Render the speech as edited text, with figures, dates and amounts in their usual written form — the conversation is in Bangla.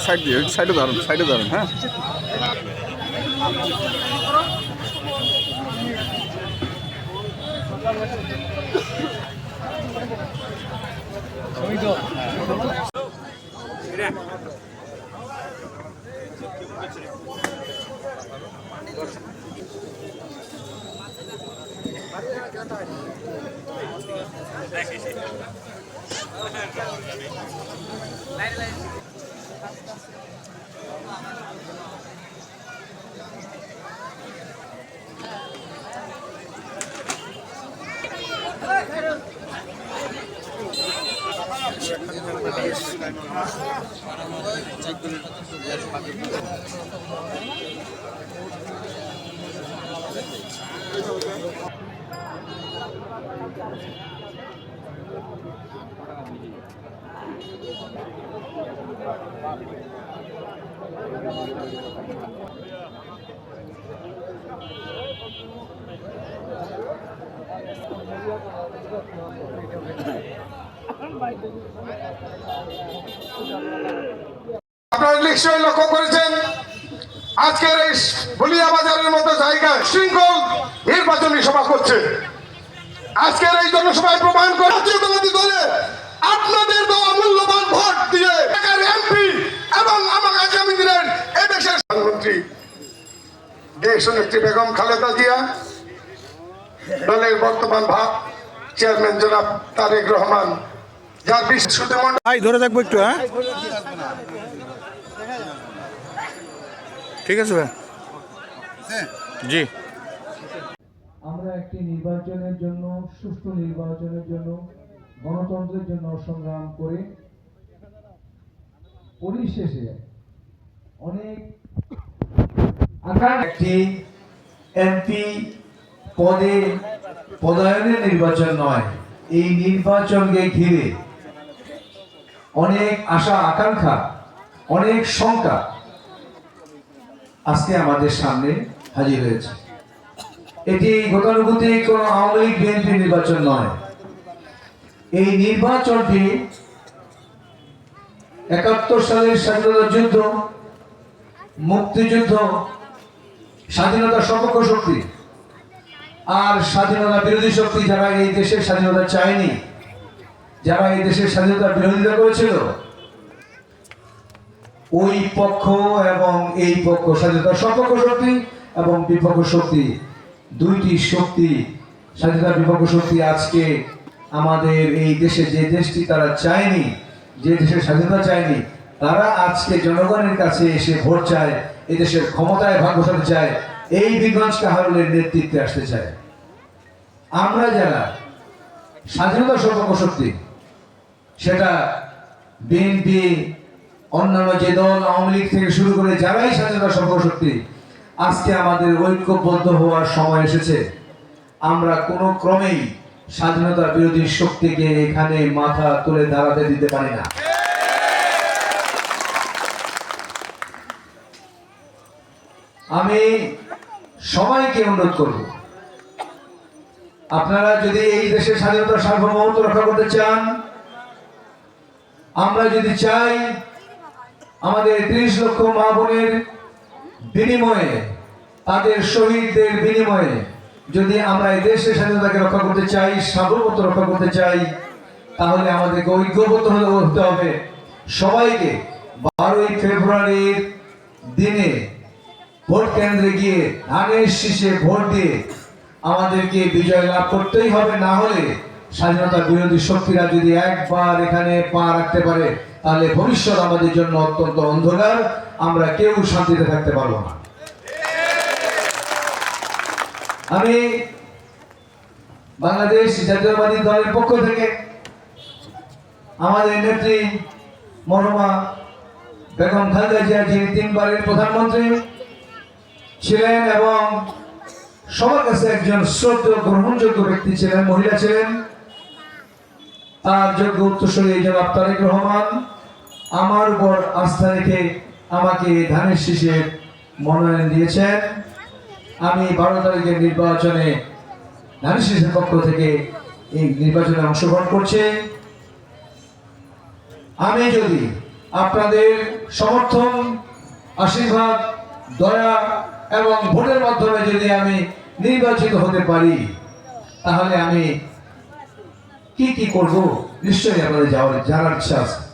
সাইড দিয়ে সাইডে দাঁড়ান হ্যাঁ। আপনারা নিশ্চয়ই লক্ষ্য করেছেন আজকের এই বলিয়া বাজারের মতো জায়গায় শৃঙ্খল নির্বাচনী সভা করছে। আজকের এই জনসভায় প্রমাণ করে আপনাদের দেওয়া মূল্যবান ভোট দিয়ে এমপি এবং আমার আগামী দিনের এদেশের প্রধানমন্ত্রী দেশনেত্রী বেগম খালেদা জিয়া, দলের বর্তমান চেয়ারম্যান জনাব তারেক রহমান, যার বিশেষ ধরে থাকবো একটু। হ্যাঁ ঠিক আছে ভাই। জি, আমরা একটি নির্বাচনের জন্য, সুষ্ঠু নির্বাচনের জন্য, গণতন্ত্রের জন্য সংগ্রাম করে পরিশেষে অনেক একটি এমপি পদে পদায়নের নির্বাচন নয়, এই নির্বাচনকে ঘিরে অনেক আশা আকাঙ্ক্ষা, অনেক শঙ্কা আজকে আমাদের সামনে হাজির হয়েছে। এটি গতানুগতিক কোন আওয়ামী লীগ বিএনপি নির্বাচন নয়। এই নির্বাচনটি ৭১ সালের স্বাধীনতা যুদ্ধ, মুক্তিযুদ্ধ, স্বাধীনতা সপক্ষ শক্তি আর স্বাধীনতা বিরোধী শক্তি, যারা এই দেশের স্বাধীনতা চায়নি, যারা এই দেশের স্বাধীনতা বিরোধিতা করেছিল, ওই পক্ষ এবং এই পক্ষ, স্বাধীনতা সপক্ষ শক্তি এবং বিপক্ষ শক্তি, দুইটি শক্তি, স্বাধীনতা বিপক্ষ শক্তি আজকে আমাদের এই দেশে, যে দেশটি তারা চায়নি, যে দেশের স্বাধীনতা চায়নি, তারা আজকে জনগণের কাছে এসে ভোট চায়, এই দেশের ক্ষমতায় ভাগ বসাতে চায়, এই বিগঞ্জ কাহারুলের নেতৃত্বে আসতে চায়। আমরা যারা স্বাধীনতা সপক্ষ শক্তি, সেটা বিএনপি, অন্যান্য যে দল, আওয়ামী লীগ থেকে শুরু করে যারাই স্বাধীনতা সপক্ষ শক্তি, আজকে আমাদের ঐক্যবদ্ধ হওয়ার সময় এসেছে। আমরা কোনো ক্রমেই স্বাধীনতা বিরোধী শক্তিকে এখানে মাথা তুলে দাঁড়াতে দিতে পারি না। আমি সবাইকে অনুরোধ করব, আপনারা যদি এই দেশের স্বাধীনতার সার্বভৌমত্ব রক্ষা করতে চান, আমরা যদি চাই আমাদের ৩০ লক্ষ মা বোনের বিনিময়ে, তাদের শহীদদের বিনিময়ে যদি আমরা এই দেশের স্বাধীনতাকে রক্ষা করতে চাই, সার্বভৌমত্ব রক্ষা করতে চাই, তাহলে আমাদেরকে ঐক্যবদ্ধ হতে হবে। সবাইকে 12ই ফেব্রুয়ারির দিনে ভোট কেন্দ্রে গিয়ে ধানের শীষে ভোট দিয়ে আমাদেরকে বিজয় লাভ করতেই হবে। না হলে স্বাধীনতা বিরোধী শক্তিরা যদি একবার এখানে পা রাখতে পারে, তাহলে ভবিষ্যৎ আমাদের জন্য অত্যন্ত অন্ধকার, আমরা কেউ শান্তিতে থাকতে পারবো না। আমি বাংলাদেশ জাতীয়তাবাদী দলের পক্ষ থেকে আমাদের নেত্রী মরহুমা বেগম খালেদা জিয়া, যিনি 3 বারের প্রধানমন্ত্রী ছিলেন এবং সবার কাছে একজন শ্রদ্ধেয় গ্রহণযোগ্য ব্যক্তি ছিলেন, মহিলা ছিলেন, তার যোগ্য উত্তরসূরি জনাব তারেক রহমান আমার উপর আস্থা রেখে আমাকে ধানের শীষে মনোনয়ন দিয়েছেন। আমি 12 তারিখের নির্বাচনে ধানের শীষের পক্ষ থেকে এই নির্বাচনে অংশগ্রহণ করছি। আমি যদি আপনাদের সমর্থন, আশীর্বাদ, দয়া এবং ভোটের মাধ্যমে যদি আমি নির্বাচিত হতে পারি, তাহলে আমি কি কি করব নিশ্চয়ই আপনাদের জানার ইচ্ছা আছে।